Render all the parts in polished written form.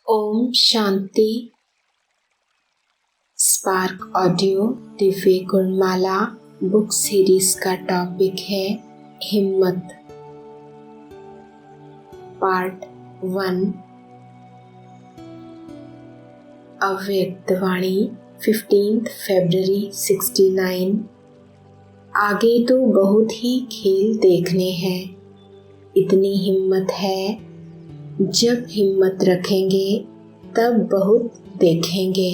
Om Shanti. Spark audio Divya Gunmala book series का topic है हिम्मत। पार्ट 1। अव्यक्त वाणी 15 फरवरी 69। आगे तो बहुत ही खेल देखने हैं। इतनी हिम्मत है, जब हिम्मत रखेंगे तब बहुत देखेंगे।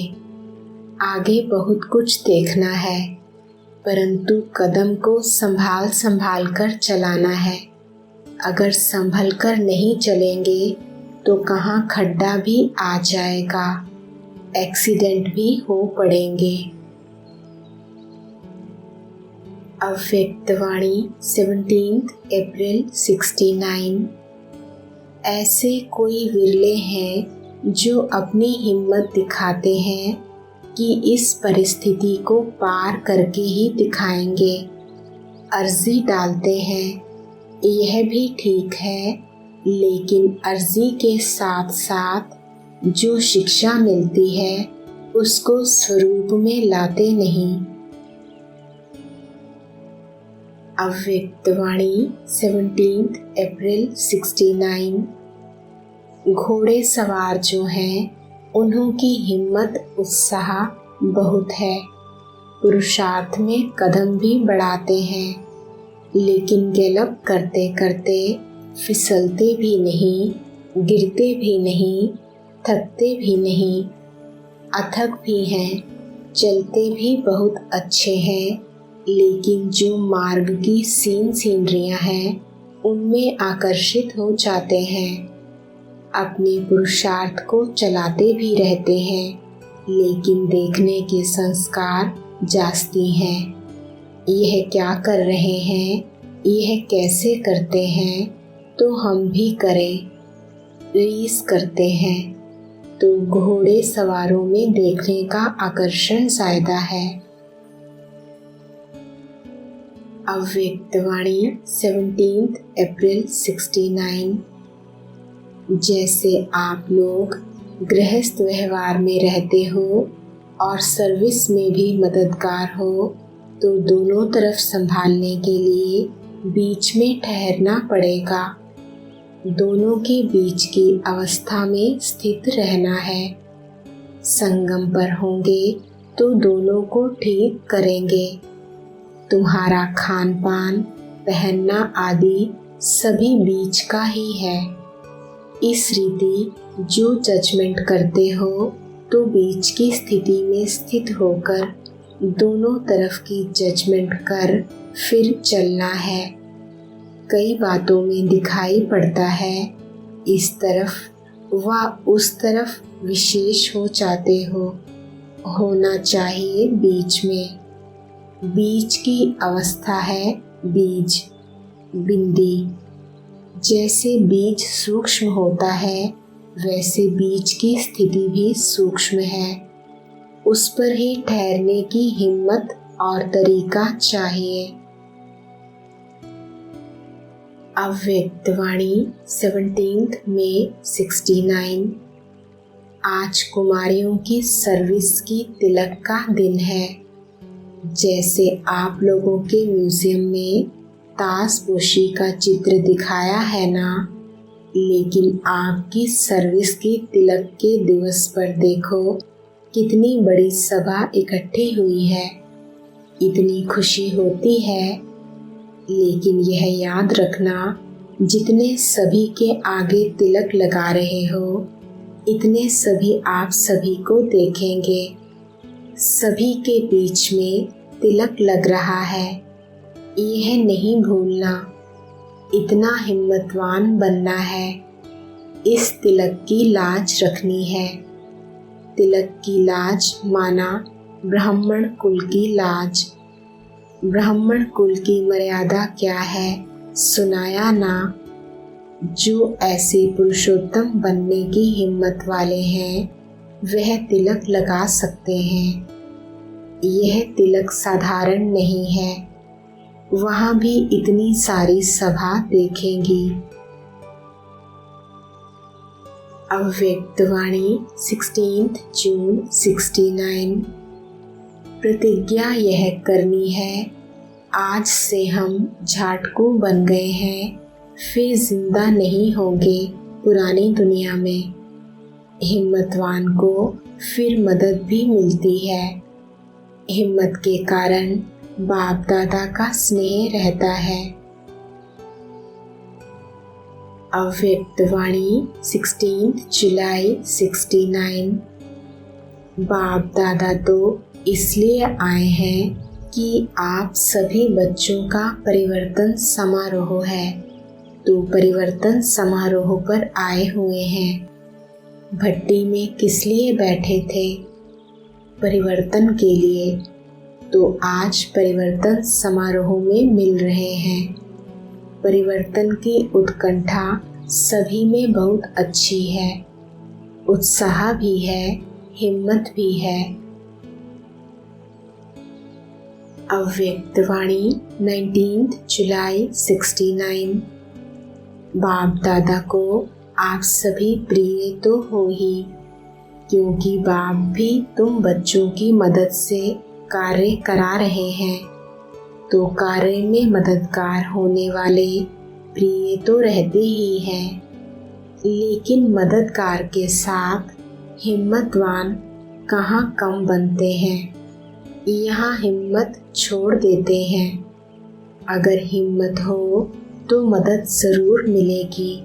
आगे बहुत कुछ देखना है, परंतु कदम को संभाल संभाल कर चलाना है। अगर संभल कर नहीं चलेंगे तो कहाँ खड्डा भी आ जाएगा, एक्सीडेंट भी हो पड़ेंगे। अव्यक्त वाणी 17 अप्रैल 69। ऐसे कोई विरले हैं जो अपनी हिम्मत दिखाते हैं कि इस परिस्थिति को पार करके ही दिखाएंगे। अर्जी डालते हैं, यह भी ठीक है, लेकिन अर्जी के साथ साथ जो शिक्षा मिलती है उसको स्वरूप में लाते नहीं। अव्यक्त वाणी 17 अप्रैल 69। घोड़े सवार जो हैं उन्हों की हिम्मत उत्साह बहुत है, पुरुषार्थ में कदम भी बढ़ाते हैं, लेकिन गैलप करते करते फिसलते भी नहीं, गिरते भी नहीं, थकते भी नहीं, अथक भी हैं, चलते भी बहुत अच्छे हैं, लेकिन जो मार्ग की सीनरियां हैं उनमें आकर्षित हो जाते हैं। अपने पुरुषार्थ को चलाते भी रहते हैं, लेकिन देखने के संस्कार जास्ती हैं। यह क्या कर रहे हैं, यह कैसे करते हैं, तो हम भी करें, रीस करते हैं। तो घोड़े सवारों में देखने का आकर्षण ज्यादा है। अव्यक्त वाणी 17 अप्रैल 69। जैसे आप लोग गृहस्थ व्यवहार में रहते हो और सर्विस में भी मददगार हो, तो दोनों तरफ संभालने के लिए बीच में ठहरना पड़ेगा। दोनों के बीच की अवस्था में स्थित रहना है। संगम पर होंगे तो दोनों को ठीक करेंगे। तुम्हारा खान पान, पहनना आदि सभी बीच का ही है। इस रीति जो जजमेंट करते हो तो बीच की स्थिति में स्थित होकर दोनों तरफ की जजमेंट कर फिर चलना है। कई बातों में दिखाई पड़ता है, इस तरफ व उस तरफ विशेष हो जाते हो, होना चाहिए बीच में। बीज की अवस्था है बीज, बिंदी। जैसे बीज सूक्ष्म होता है, वैसे बीज की स्थिति भी सूक्ष्म है। उस पर ही ठहरने की हिम्मत और तरीका चाहिए। अव्यक्त वाणी 17 मई 69। आज कुमारियों की सर्विस की तिलक का दिन है। जैसे आप लोगों के म्यूजियम में तासपोशी का चित्र दिखाया है ना, लेकिन आपकी सर्विस की तिलक के दिवस पर देखो कितनी बड़ी सभा इकट्ठी हुई है। इतनी खुशी होती है, लेकिन यह याद रखना, जितने सभी के आगे तिलक लगा रहे हो, इतने सभी आप सभी को देखेंगे। सभी के बीच में तिलक लग रहा है, यह नहीं भूलना। इतना हिम्मतवान बनना है, इस तिलक की लाज रखनी है। तिलक की लाज माना ब्राह्मण कुल की लाज। ब्राह्मण कुल की मर्यादा क्या है, सुनाया ना। जो ऐसे पुरुषोत्तम बनने की हिम्मत वाले हैं वह तिलक लगा सकते हैं। यह तिलक साधारण नहीं है, वहाँ भी इतनी सारी सभा देखेंगी। अव्यक्त वाणी 16 जून 69। प्रतिज्ञा यह करनी है, आज से हम झाटकू बन गए हैं, फिर जिंदा नहीं होंगे पुरानी दुनिया में। हिम्मतवान को फिर मदद भी मिलती है। हिम्मत के कारण बाप दादा का स्नेह रहता है। अव्यक्त वाणी 16 जुलाई 69। बाप दादा तो इसलिए आए हैं कि आप सभी बच्चों का परिवर्तन समारोह है, तो परिवर्तन समारोह पर आए हुए हैं। भट्टी में किस लिए बैठे थे? परिवर्तन के लिए। तो आज परिवर्तन समारोह में मिल रहे हैं। परिवर्तन की उत्कंठा सभी में बहुत अच्छी है। उत्साह भी है, हिम्मत भी है। अव्यक्त वाणी 19 जुलाई 69। बाप दादा को आप सभी प्रिय तो हो ही, क्योंकि बाप भी तुम बच्चों की मदद से कार्य करा रहे हैं, तो कार्य में मददगार होने वाले प्रिय तो रहते ही हैं। लेकिन मददगार के साथ हिम्मतवान कहाँ कम बनते हैं, यहाँ हिम्मत छोड़ देते हैं। अगर हिम्मत हो तो मदद ज़रूर मिलेगी,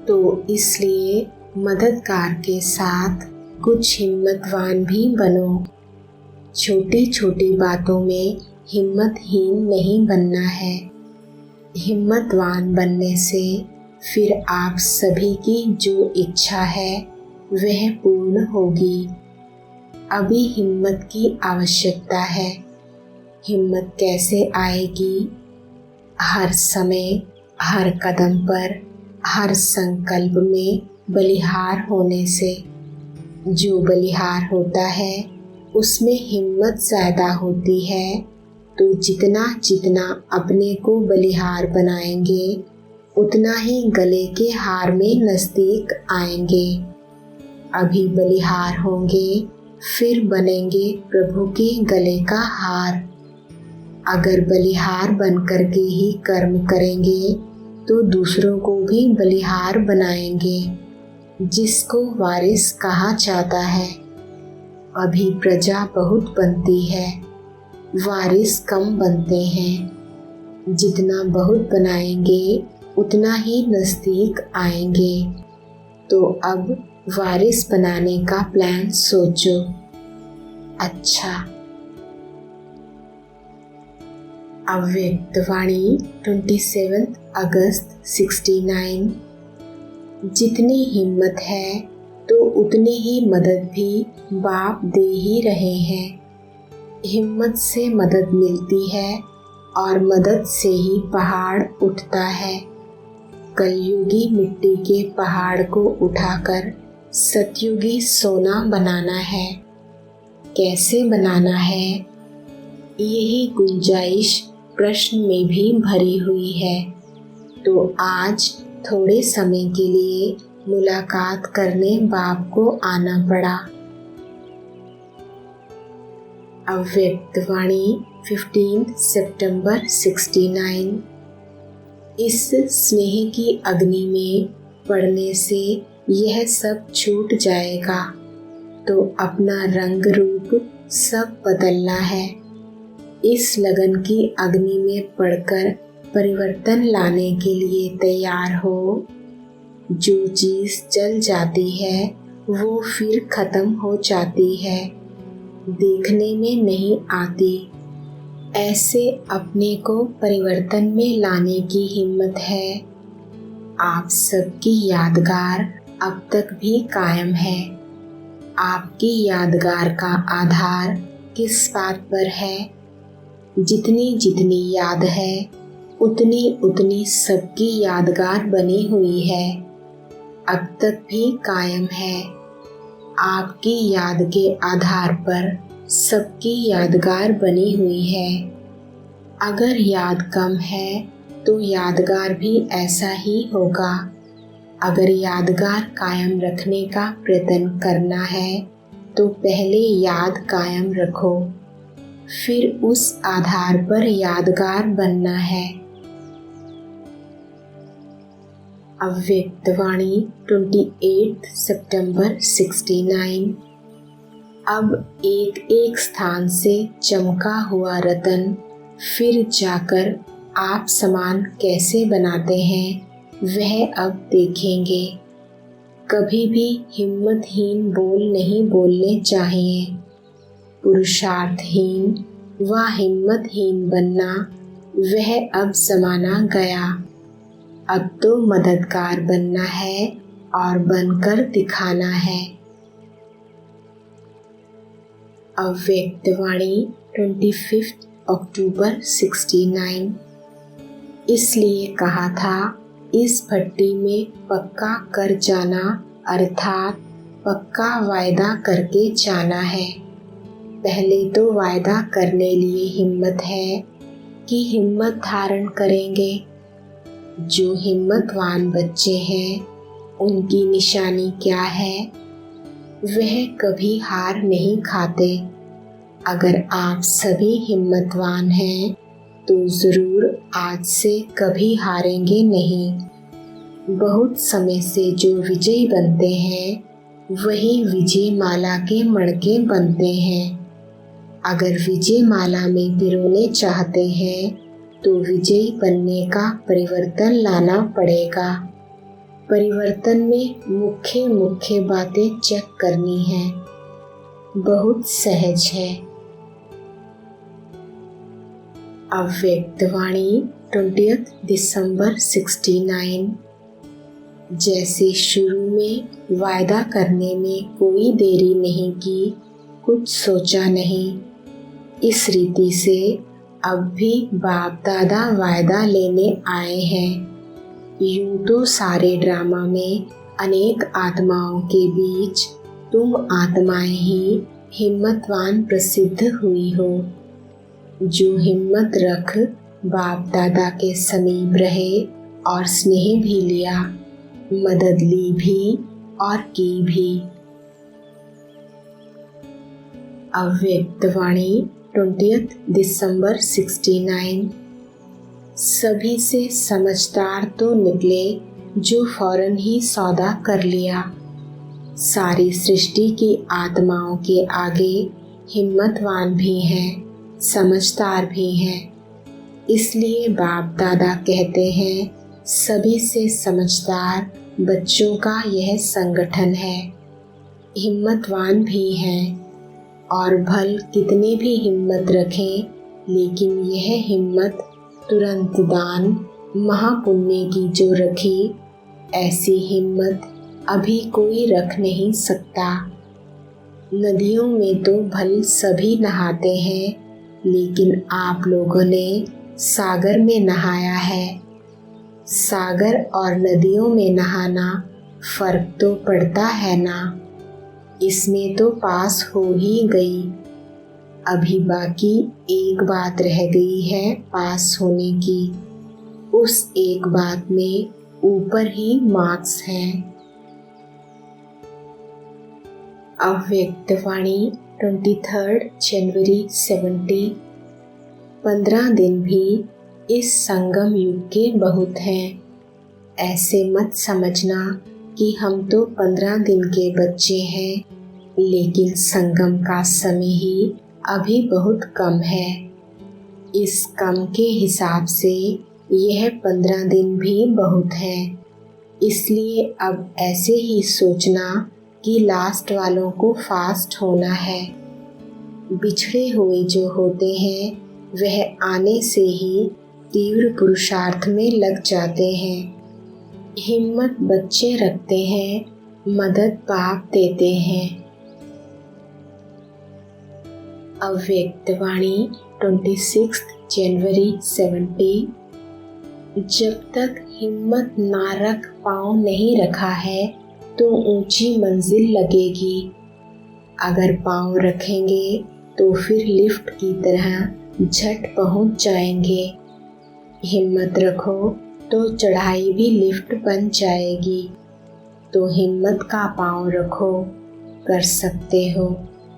तो इसलिए मददगार के साथ कुछ हिम्मतवान भी बनो। छोटी छोटी बातों में हिम्मतहीन नहीं बनना है। हिम्मतवान बनने से फिर आप सभी की जो इच्छा है वह पूर्ण होगी। अभी हिम्मत की आवश्यकता है। हिम्मत कैसे आएगी? हर समय, हर कदम पर, हर संकल्प में बलिहार होने से। जो बलिहार होता है उसमें हिम्मत ज़्यादा होती है, तो जितना जितना अपने को बलिहार बनाएंगे उतना ही गले के हार में नज़दीक आएंगे। अभी बलिहार होंगे, फिर बनेंगे प्रभु के गले का हार। अगर बलिहार बनकर के ही कर्म करेंगे तो दूसरों को भी बलिहार बनाएंगे, जिसको वारिस कहा जाता है। अभी प्रजा बहुत बनती है, वारिस कम बनते हैं। जितना बहुत बनाएंगे उतना ही नज़दीक आएंगे। तो अब वारिस बनाने का प्लान सोचो। अच्छा। अव्यक्त वाणी 27 अगस्त 69। जितनी हिम्मत है तो उतनी ही मदद भी बाप दे ही रहे हैं। हिम्मत से मदद मिलती है और मदद से ही पहाड़ उठता है। कलयुगी मिट्टी के पहाड़ को उठाकर सतयुगी सोना बनाना है। कैसे बनाना है, यही गुंजाइश प्रश्न में भी भरी हुई है। तो आज थोड़े समय के लिए मुलाकात करने बाप को आना पड़ा। अव्यक्त वाणी 15 सितंबर 69। इस स्नेह की अग्नि में पड़ने से यह सब छूट जाएगा, तो अपना रंग रूप सब बदलना है। इस लगन की अग्नि में पड़कर परिवर्तन लाने के लिए तैयार हो। जो चीज़ जल जाती है वो फिर खत्म हो जाती है, देखने में नहीं आती। ऐसे अपने को परिवर्तन में लाने की हिम्मत है। आप सबकी यादगार अब तक भी कायम है। आपकी यादगार का आधार किस बात पर है? जितनी जितनी याद है उतनी उतनी सबकी यादगार बनी हुई है, अब तक भी कायम है। आपकी याद के आधार पर सबकी यादगार बनी हुई है। अगर याद कम है तो यादगार भी ऐसा ही होगा। अगर यादगार कायम रखने का प्रयत्न करना है तो पहले याद कायम रखो, फिर उस आधार पर यादगार बनना है। अव्यक्तवाणी 28 सितंबर 69। अब एक एक स्थान से चमका हुआ रतन फिर जाकर आप समान कैसे बनाते हैं वह अब देखेंगे। कभी भी हिम्मतहीन बोल नहीं बोलने चाहिए। पुरुषार्थहीन व हिम्मतहीन बनना वह अब ज़माना गया। अब तो मददगार बनना है और बनकर दिखाना है। अव्यक्तवाणी 25 अक्टूबर 69। इसलिए कहा था इस भट्टी में पक्का कर जाना, अर्थात पक्का वायदा करके जाना है। पहले तो वायदा करने लिए हिम्मत है कि हिम्मत धारण करेंगे। जो हिम्मतवान बच्चे हैं उनकी निशानी क्या है? वह कभी हार नहीं खाते। अगर आप सभी हिम्मतवान हैं तो ज़रूर आज से कभी हारेंगे नहीं। बहुत समय से जो विजयी बनते हैं वही विजय माला के मणके बनते हैं। अगर विजय माला में पिरोने चाहते हैं तो विजयी बनने का परिवर्तन लाना पड़ेगा। परिवर्तन में मुख्य मुख्य बातें चेक करनी है। बहुत सहज है। अव्यक्तवाणी 20 दिसंबर 69। जैसे शुरू में वायदा करने में कोई देरी नहीं की, कुछ सोचा नहीं, इस रीति से अब भी बाप दादा वायदा लेने आए हैं। यूं तो सारे ड्रामा में अनेक आत्माओं के बीच तुम आत्माएं ही हिम्मतवान प्रसिद्ध हुई हो। जो हिम्मत रख बाप दादा के समीप रहे और स्नेह भी लिया, मदद ली भी और की भी। अव्यक्तवाणी 20 दिसंबर 69। सभी से समझदार तो निकले जो फौरन ही सौदा कर लिया। सारी सृष्टि की आत्माओं के आगे हिम्मतवान भी हैं, समझदार भी हैं। इसलिए बाप दादा कहते हैं सभी से समझदार बच्चों का यह संगठन है। हिम्मतवान भी हैं और भल कितने भी हिम्मत रखें, लेकिन यह हिम्मत तुरंत दान महापुण्य की जो रखी, ऐसी हिम्मत अभी कोई रख नहीं सकता। नदियों में तो भल सभी नहाते हैं, लेकिन आप लोगों ने सागर में नहाया है। सागर और नदियों में नहाना फर्क तो पड़ता है ना। इसमें तो पास हो ही गई। अभी बाकी एक बात रह गई है पास होने की। उस एक बात में ऊपर ही मार्क्स हैं। अव्यक्तवाणी 23 जनवरी 70। 15 दिन भी इस संगम युग के बहुत हैं। ऐसे मत समझना कि हम तो 15 दिन के बच्चे हैं, लेकिन संगम का समय ही अभी बहुत कम है। इस कम के हिसाब से यह 15 दिन भी बहुत है। इसलिए अब ऐसे ही सोचना कि लास्ट वालों को फास्ट होना है। बिछड़े हुए जो होते हैं वह आने से ही तीव्र पुरुषार्थ में लग जाते हैं। हिम्मत बच्चे रखते हैं, मदद बाप देते हैं। अव्यक्तवाणी 26 जनवरी 70। जब तक हिम्मत ना रख पाँव नहीं रखा है तो ऊंची मंजिल लगेगी। अगर पाँव रखेंगे तो फिर लिफ्ट की तरह झट पहुंच जाएंगे। हिम्मत रखो तो चढ़ाई भी लिफ्ट बन जाएगी। तो हिम्मत का पांव रखो, कर सकते हो।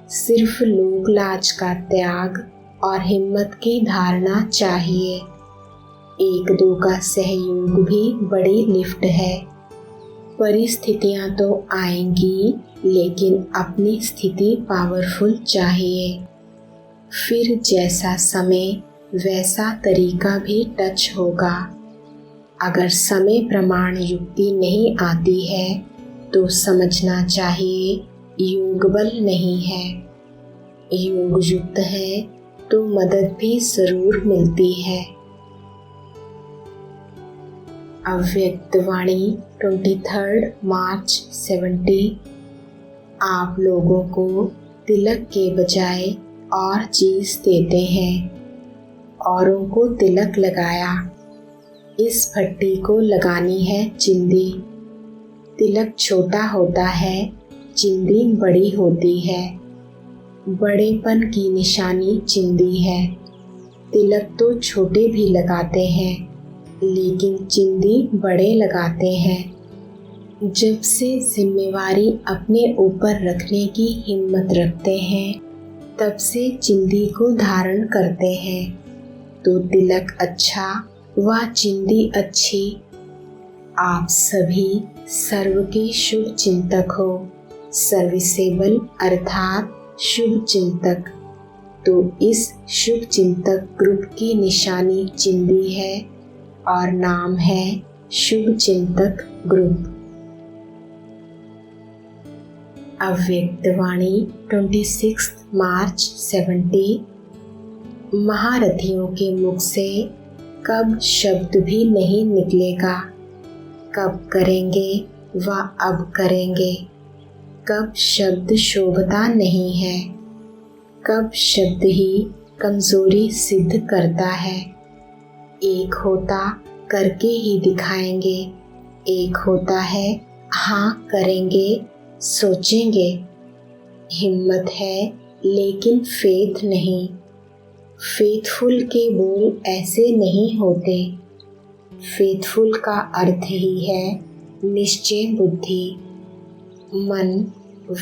सिर्फ लोक लाज का त्याग और हिम्मत की धारणा चाहिए। एक दो का सहयोग भी बड़ी लिफ्ट है। परिस्थितियां तो आएंगी, लेकिन अपनी स्थिति पावरफुल चाहिए। फिर जैसा समय वैसा तरीका भी टच होगा। अगर समय प्रमाण युक्ति नहीं आती है तो समझना चाहिए योग बल नहीं है। योग युक्त है तो मदद भी जरूर मिलती है। अव्यक्त वाणी 23 मार्च 70। आप लोगों को तिलक के बजाय और चीज देते हैं। औरों को तिलक लगाया, इस भट्टी को लगानी है चिंदी। तिलक छोटा होता है, चिंदी बड़ी होती है। बड़ेपन की निशानी चिंदी है। तिलक तो छोटे भी लगाते हैं, लेकिन चिंदी बड़े लगाते हैं। जब से जिम्मेवारी अपने ऊपर रखने की हिम्मत रखते हैं, तब से चिंदी को धारण करते हैं। तो तिलक अच्छा व चिंदी अच्छी। आप सभी सर्व के शुभ चिंतक हो, सर्विसेबल अर्थात शुभ चिंतक। तो इस शुभ चिंतक ग्रुप की निशानी चिंदी है और नाम है शुभ चिंतक ग्रुप। अव्यक्त वाणी 26 मार्च 70। महारथियों के मुख से कब शब्द भी नहीं निकलेगा। कब करेंगे व अब करेंगे। कब शब्द शोभता नहीं है। कब शब्द ही कमजोरी सिद्ध करता है। एक होता करके ही दिखाएंगे, एक होता है हाँ करेंगे, सोचेंगे। हिम्मत है लेकिन फेथ नहीं। फेथफुल के बोल ऐसे नहीं होते। फेथफुल का अर्थ ही है निश्चय बुद्धि। मन,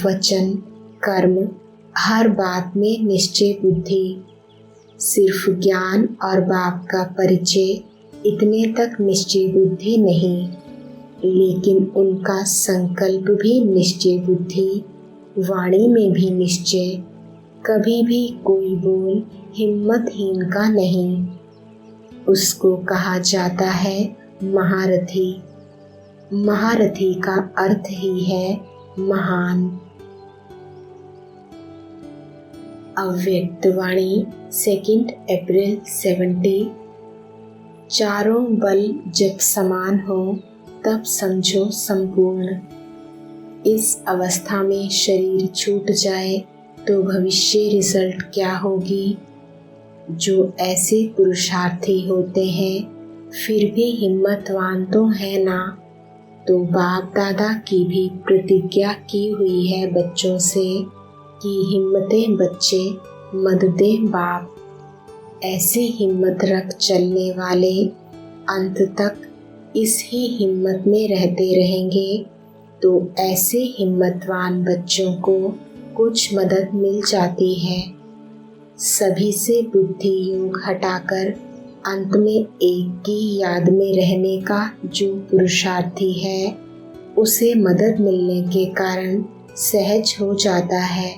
वचन, कर्म हर बात में निश्चय बुद्धि। सिर्फ ज्ञान और बाप का परिचय इतने तक निश्चय बुद्धि नहीं, लेकिन उनका संकल्प भी निश्चय बुद्धि। वाणी में भी निश्चय। कभी भी कोई बोल हिम्मतहीन का नहीं। उसको कहा जाता है महारथी। महारथी का अर्थ ही है महान। अव्यक्त वाणी 2 अप्रैल 70। चारों बल जब समान हो तब समझो संपूर्ण। इस अवस्था में शरीर छूट जाए तो भविष्य रिजल्ट क्या होगी। जो ऐसे पुरुषार्थी होते हैं फिर भी हिम्मतवान तो है ना। तो बाप दादा की भी प्रतिज्ञा की हुई है बच्चों से कि हिम्मतें बच्चे मददें बाप। ऐसी हिम्मत रख चलने वाले अंत तक इस ही हिम्मत में रहते रहेंगे। तो ऐसे हिम्मतवान बच्चों को कुछ मदद मिल जाती है। सभी से बुद्धि योग हटाकर अंत में एक की याद में रहने का जो पुरुषार्थी है, उसे मदद मिलने के कारण सहज हो जाता है।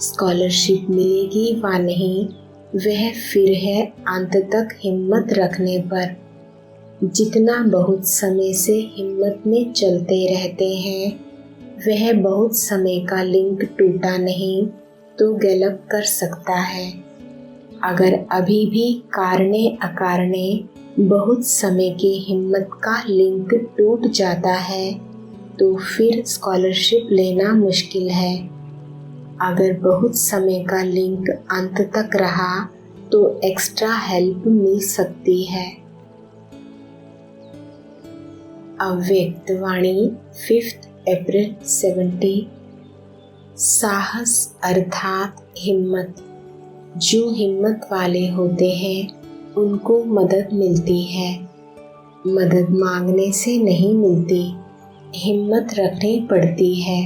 स्कॉलरशिप मिलेगी व नहीं, वह फिर है अंत तक हिम्मत रखने पर। जितना बहुत समय से हिम्मत में चलते रहते हैं, वह बहुत समय का लिंक टूटा नहीं तो गैलप कर सकता है। अगर अभी भी कारणे अकारणे बहुत समय के हिम्मत का लिंक टूट जाता है तो फिर स्कॉलरशिप लेना मुश्किल है। अगर बहुत समय का लिंक अंत तक रहा तो एक्स्ट्रा हेल्प मिल सकती है। अव्यक्त वाणी 5 अप्रैल 70। साहस अर्थात हिम्मत। जो हिम्मत वाले होते हैं उनको मदद मिलती है। मदद मांगने से नहीं मिलती, हिम्मत रखनी पड़ती है।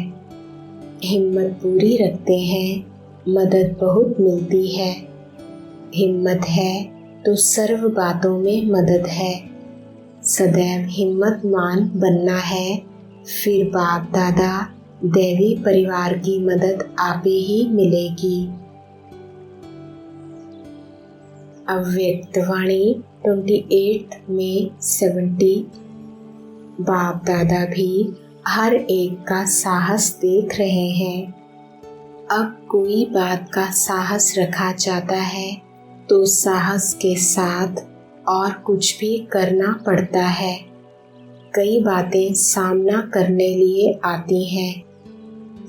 हिम्मत पूरी रखते हैं, मदद बहुत मिलती है। हिम्मत है तो सर्व बातों में मदद है। सदैव हिम्मतमान बनना है, फिर बाप दादा दैवी परिवार की मदद आपे ही मिलेगी। अव्यक्त वाणी 28 मई 70। बाप दादा भी हर एक का साहस देख रहे हैं। अब कोई बात का साहस रखा जाता है तो साहस के साथ और कुछ भी करना पड़ता है। कई बातें सामना करने लिए आती हैं।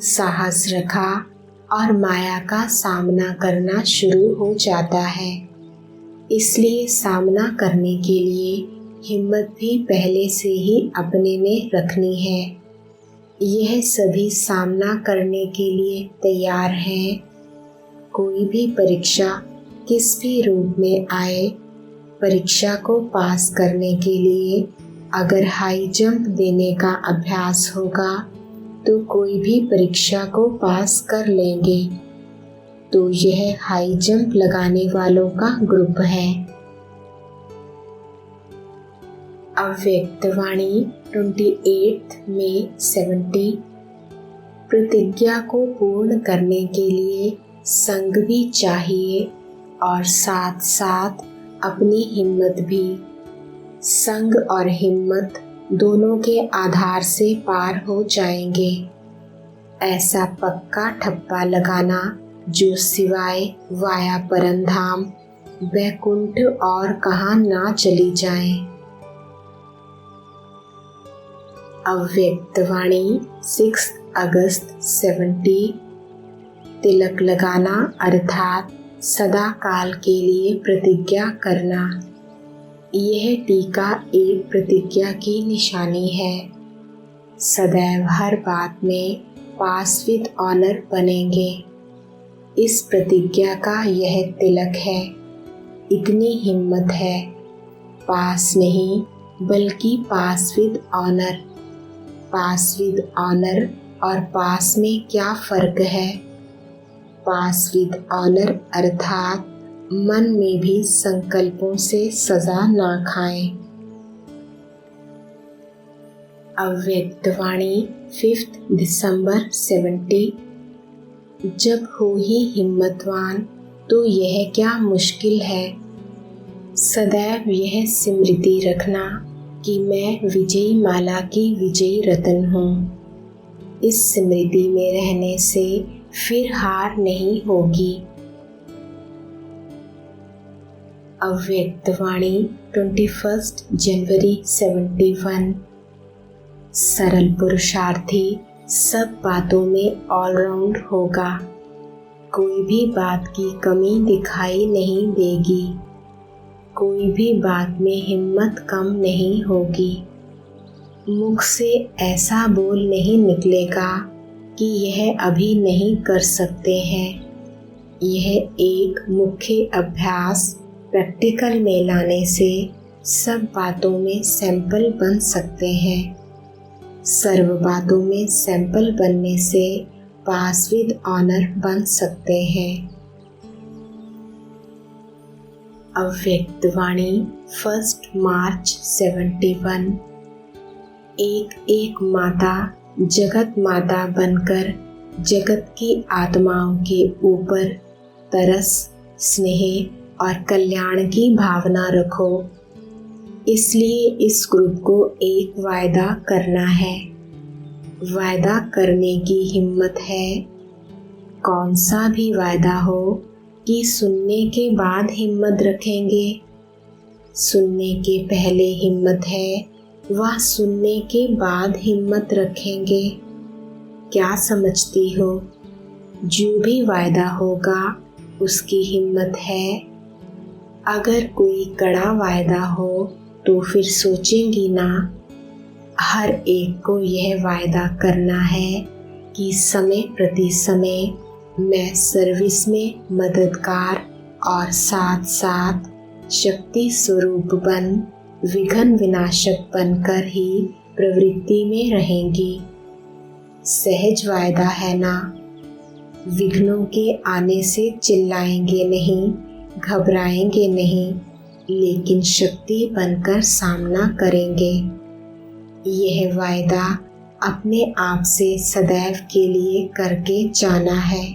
साहस रखा और माया का सामना करना शुरू हो जाता है। इसलिए सामना करने के लिए हिम्मत भी पहले से ही अपने में रखनी है। यह सभी सामना करने के लिए तैयार हैं। कोई भी परीक्षा किस भी रूप में आए, परीक्षा को पास करने के लिए अगर हाई जंप देने का अभ्यास होगा तो कोई भी परीक्षा को पास कर लेंगे। तो यह हाई जंप लगाने वालों का ग्रुप है। अव्यक्त वाणी 28 मई 70। प्रतिज्ञा को पूर्ण करने के लिए संग भी चाहिए और साथ साथ अपनी हिम्मत भी। संग और हिम्मत दोनों के आधार से पार हो जाएंगे। ऐसा पक्का ठप्पा लगाना जो सिवाय वाया परमधाम वैकुंठ और कहाँ ना चली जाए। अव्यक्त वाणी 6 अगस्त 70। तिलक लगाना अर्थात सदा काल के लिए प्रतिज्ञा करना। यह टीका एक प्रतिज्ञा की निशानी है। सदैव हर बात में पास विद ऑनर बनेंगे। इस प्रतिज्ञा का यह तिलक है। इतनी हिम्मत है, पास नहीं बल्कि pass with honour. Pass with honour और पास में क्या फर्क है? पास विद ऑनर अर्थात मन में भी संकल्पों से सजा ना खाएं। अव्यक्त वाणी 5 दिसंबर 70। जब हो ही हिम्मतवान तो यह क्या मुश्किल है। सदैव यह स्मृति रखना कि मैं विजयी माला की विजयी रतन हूँ। इस स्मृति में रहने से फिर हार नहीं होगी। अव्यक्त वाणी 21 जनवरी 71। सरल पुरुषार्थी सब बातों में ऑलराउंड होगा। कोई भी बात की कमी दिखाई नहीं देगी। कोई भी बात में हिम्मत कम नहीं होगी। मुख से ऐसा बोल नहीं निकलेगा कि यह अभी नहीं कर सकते हैं। यह एक मुख्य अभ्यास प्रैक्टिकल में लाने से सब बातों में सैंपल बन सकते हैं। सर्व बातों में सैंपल बनने से पास विद ऑनर बन सकते हैं। अव्यक्त वाणी 1 मार्च 71। एक एक माता जगत माता बनकर जगत की आत्माओं के ऊपर तरस, स्नेह और कल्याण की भावना रखो। इसलिए इस ग्रुप को एक वायदा करना है। वायदा करने की हिम्मत है। कौन सा भी वायदा हो कि सुनने के बाद हिम्मत रखेंगे। सुनने के पहले हिम्मत है, वह सुनने के बाद हिम्मत रखेंगे। क्या समझती हो? जो भी वायदा होगा उसकी हिम्मत है। अगर कोई कड़ा वायदा हो तो फिर सोचेंगी ना। हर एक को यह वायदा करना है कि समय प्रति समय मैं सर्विस में मददगार और साथ साथ शक्ति स्वरूप बन विघ्न विनाशक बनकर ही प्रवृत्ति में रहेंगी। सहज वायदा है ना, विघ्नों के आने से चिल्लाएंगे नहीं, घबराएंगे नहीं, लेकिन शक्ति बनकर सामना करेंगे। यह वायदा अपने आप से सदैव के लिए करके जाना है।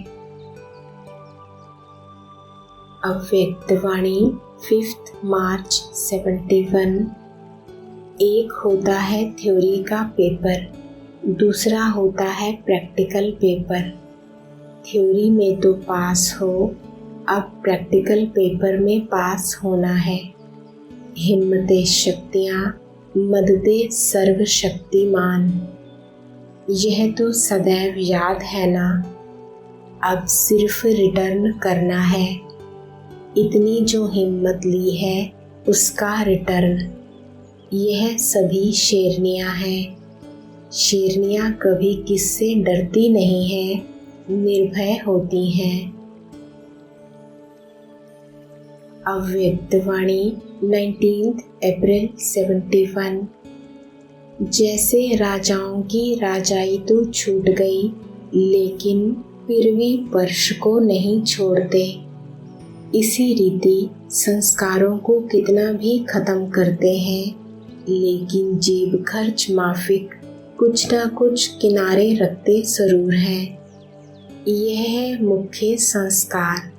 अव्यक्त वाणी 5 मार्च 71। एक होता है थ्योरी का पेपर, दूसरा होता है प्रैक्टिकल पेपर। थ्योरी में तो पास हो, अब प्रैक्टिकल पेपर में पास होना है। हिम्मते शक्तियाँ मददे सर्वशक्तिमान, यह तो सदैव याद है ना। अब सिर्फ रिटर्न करना है। इतनी जो हिम्मत ली है उसका रिटर्न। यह सभी शेरनियाँ हैं। शेरनियाँ कभी किससे डरती नहीं हैं, निर्भय होती हैं। अव्यक्त वाणी 19 अप्रैल 71। जैसे राजाओं की राजाई तो छूट गई, लेकिन फिर भी पर्श को नहीं छोड़ते। इसी रीति संस्कारों को कितना भी खत्म करते हैं, लेकिन जेब खर्च माफिक कुछ न कुछ किनारे रखते जरूर हैं। यह है मुख्य संस्कार।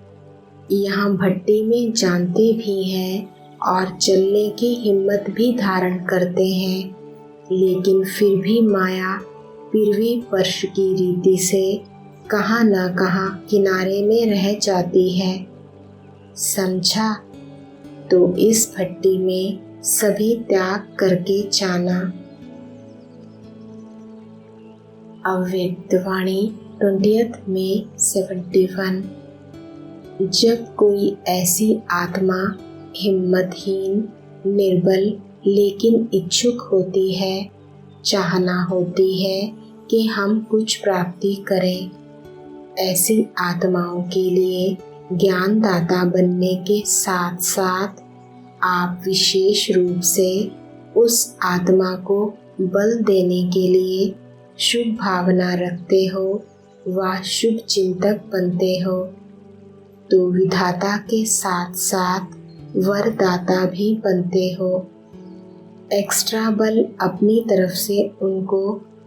यहाँ भट्टी में जानते भी हैं और चलने की हिम्मत भी धारण करते हैं, लेकिन फिर भी माया पीरवी पर्श की रीति से कहाँ न कहाँ किनारे में रह जाती है। समझा? तो इस भट्टी में सभी त्याग करके जाना। अव्यक्त वाणी 20 मई 71। जब कोई ऐसी आत्मा हिम्मतहीन, निर्बल लेकिन इच्छुक होती है, चाहना होती है कि हम कुछ प्राप्ति करें, ऐसी आत्माओं के लिए ज्ञानदाता बनने के साथ साथ आप विशेष रूप से उस आत्मा को बल देने के लिए शुभ भावना रखते हो व शुभ चिंतक बनते हो, तो विधाता के साथ साथ वरदाता भी बनते हो। एक्स्ट्रा बल अपनी तरफ से उनको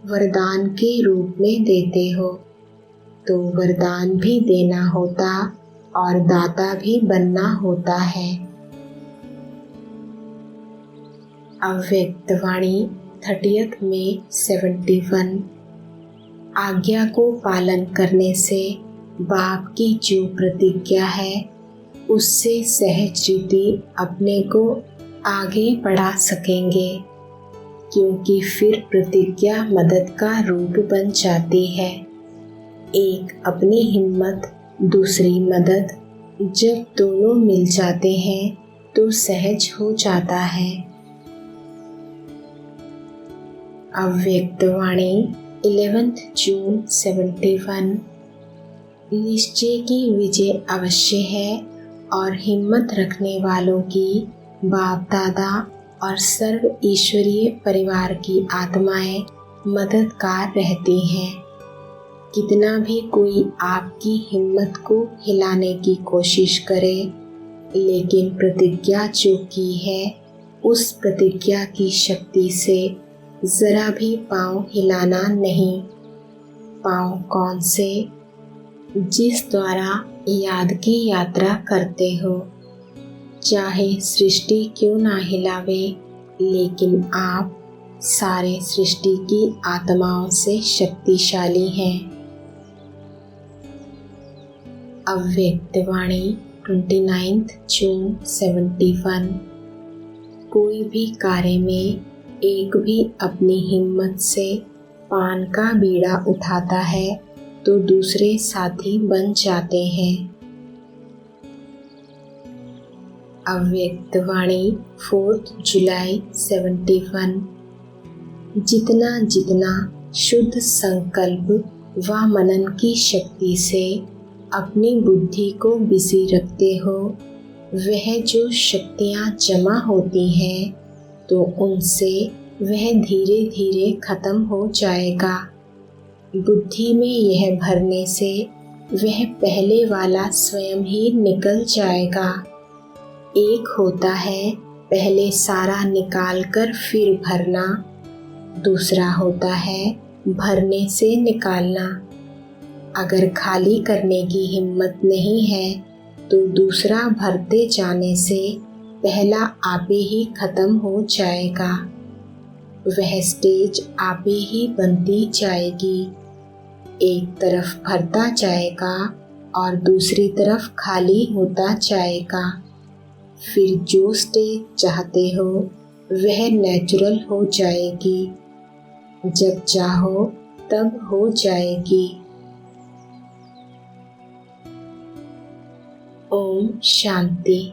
वरदान के रूप में देते हो, तो वरदान भी देना होता और दाता भी बनना होता है। अव्यक्त वाणी 30 मई 71। आज्ञा को पालन करने से बाप की जो प्रतिज्ञा है, उससे सहज रीति अपने को आगे बढ़ा सकेंगे, क्योंकि फिर प्रतिज्ञा मदद का रूप बन जाती है। एक अपनी हिम्मत, दूसरी मदद, जब दोनों मिल जाते हैं तो सहज हो जाता है। अव्यक्त वाणी 11 जून 71। निश्चय की विजय अवश्य है और हिम्मत रखने वालों की बाप दादा और सर्व ईश्वरीय परिवार की आत्माएं मददगार रहती हैं। कितना भी कोई आपकी हिम्मत को हिलाने की कोशिश करे, लेकिन प्रतिज्ञा जो की है उस प्रतिज्ञा की शक्ति से जरा भी पांव हिलाना नहीं। पांव कौन से? जिस द्वारा याद की यात्रा करते हो। चाहे सृष्टि क्यों ना हिलावे, लेकिन आप सारे सृष्टि की आत्माओं से शक्तिशाली हैं। अव्यक्त वाणी 29 जून 71। कोई भी कार्य में एक भी अपनी हिम्मत से पान का बीड़ा उठाता है तो दूसरे साथी बन जाते हैं। अव्यक्त वाणी 4 जुलाई 71। जितना जितना शुद्ध संकल्प व मनन की शक्ति से अपनी बुद्धि को बिजी रखते हो, वह जो शक्तियाँ जमा होती हैं तो उनसे वह धीरे धीरे खत्म हो जाएगा। बुद्धि में यह भरने से वह पहले वाला स्वयं ही निकल जाएगा। एक होता है पहले सारा निकाल कर फिर भरना, दूसरा होता है भरने से निकालना। अगर खाली करने की हिम्मत नहीं है तो दूसरा भरते जाने से पहला आपे ही खत्म हो जाएगा। वह स्टेज आपे ही बनती जाएगी। एक तरफ भरता जाएगा और दूसरी तरफ खाली होता जाएगा। फिर जो स्टेज चाहते हो वह नेचुरल हो जाएगी। जब चाहो तब हो जाएगी। ओम शांति।